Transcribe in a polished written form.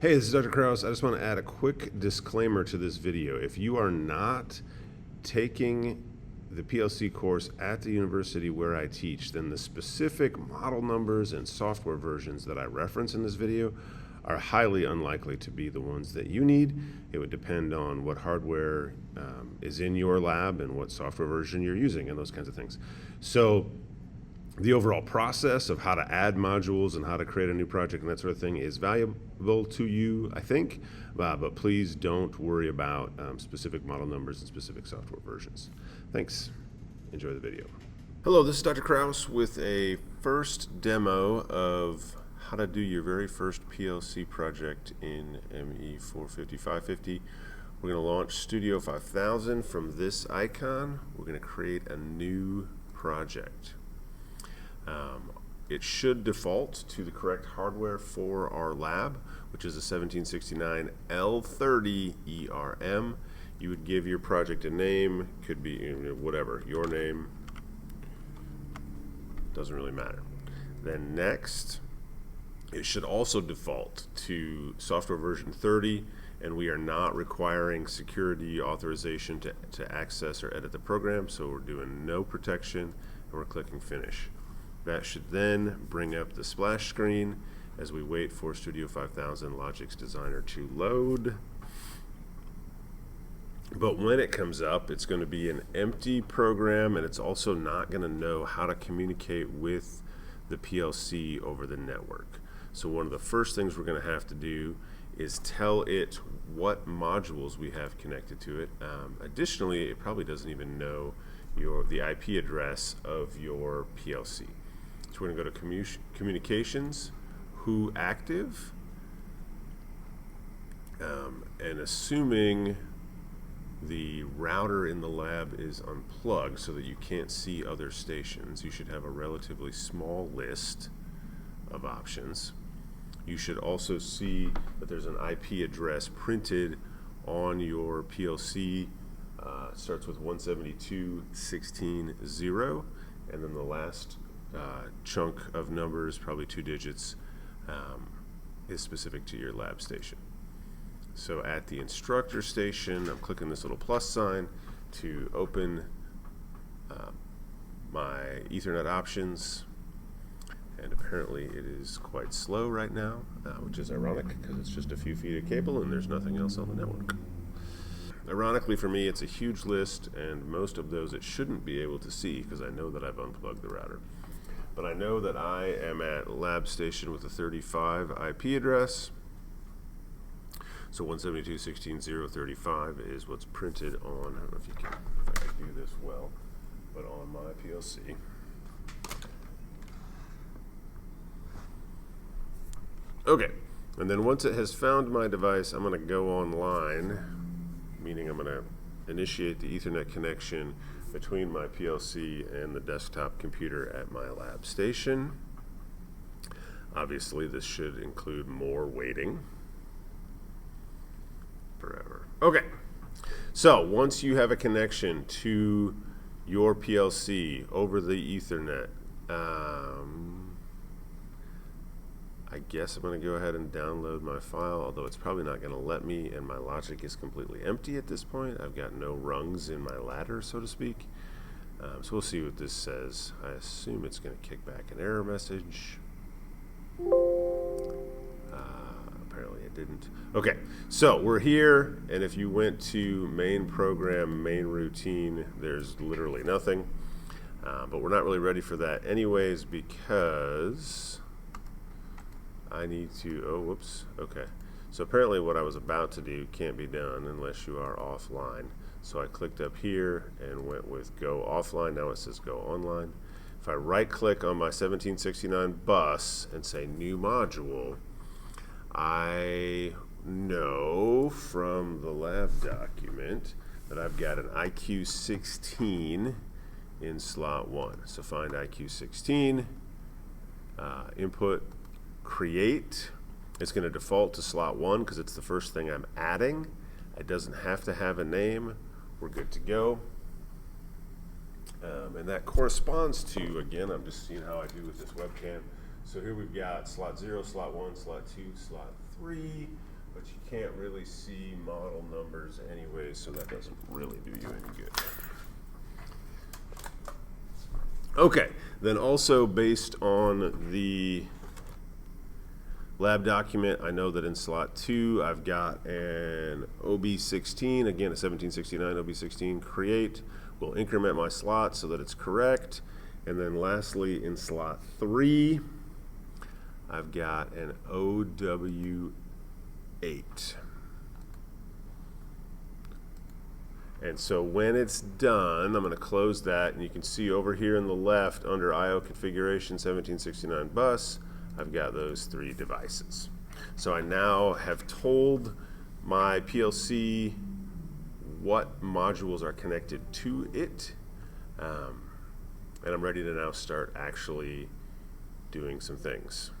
Hey, this is Dr. Krause. I just want to add a quick disclaimer to this video. If you are not taking the PLC course at the university where I teach, then the specific model numbers and software versions that I reference in this video are highly unlikely to be the ones that you need. It would depend on what hardware is in your lab and what software version you're using and those kinds of things. So the overall process of how to add modules and how to create a new project and that sort of thing is valuable to you, I think, but please don't worry about specific model numbers and specific software versions. Thanks. Enjoy the video. Hello, this is Dr. Krause with a first demo of how to do your very first PLC project in ME450-550. We're going to launch Studio 5000 from this icon. We're going to create a new project. It should default to the correct hardware for our lab, which is a 1769 L30 ERM. You would give your project a name, could be whatever, your name, doesn't really matter. Then next, it should also default to software version 30, and we are not requiring security authorization to access or edit the program, so we're doing no protection, and we're clicking finish. That should then bring up the splash screen as we wait for Studio 5000 Logix Designer to load. But when it comes up, it's going to be an empty program, and it's also not going to know how to communicate with the PLC over the network. So one of the first things we're going to have to do is tell it what modules we have connected to it. Additionally, it probably doesn't even know the IP address of your PLC. So we're going to go to communications, who active, and assuming the router in the lab is unplugged so that you can't see other stations, you should have a relatively small list of options. You should also see that there's an IP address printed on your PLC. It starts with 172.16.0, and then the last chunk of numbers, probably 2 digits, is specific to your lab station. So at the instructor station, I'm clicking this little plus sign to open my Ethernet options, and apparently it is quite slow right now, which is ironic because it's just a few feet of cable and there's nothing else on the network. Ironically for me, it's a huge list, and most of those it shouldn't be able to see because I know that I've unplugged the router. But I know that I am at lab station with a 35 IP address. So 172.16.0.35 is what's printed on, I don't know if I can do this well, but on my PLC. Okay, and then once it has found my device, I'm going to go online, meaning I'm going to initiate the Ethernet connection between my PLC and the desktop computer at my lab station. Obviously, this should include more waiting. Forever. Okay, so once you have a connection to your PLC over the Ethernet, I guess I'm going to go ahead and download my file, although it's probably not going to let me, and my logic is completely empty at this point. I've got no rungs in my ladder, so to speak. So we'll see what this says. I assume it's going to kick back an error message. Apparently it didn't. Okay, so we're here, and if you went to main program, main routine, there's literally nothing. But we're not really ready for that anyways because I need to, oh, whoops, okay. So apparently what I was about to do can't be done unless you are offline. So I clicked up here and went with go offline. Now it says go online. If I right click on my 1769 bus and say new module, I know from the lab document that I've got an IQ16 in slot 1. So find IQ16, input, create. It's going to default to slot 1 because it's the first thing I'm adding. It doesn't have to have a name. We're good to go. And that corresponds to, again, I'm just seeing how I do with this webcam. So here we've got slot 0, slot 1, slot 2, slot 3. but you can't really see model numbers anyway, so that doesn't really do you any good. Okay, then also based on the lab document, I know that in slot 2 I've got an OB16, again a 1769 OB16 create. We'll increment my slot so that it's correct. And then lastly in slot 3, I've got an OW8. And so when it's done, I'm going to close that, and you can see over here in the left under IO configuration 1769 bus, I've got those 3 devices. So I now have told my PLC what modules are connected to it, and I'm ready to now start actually doing some things.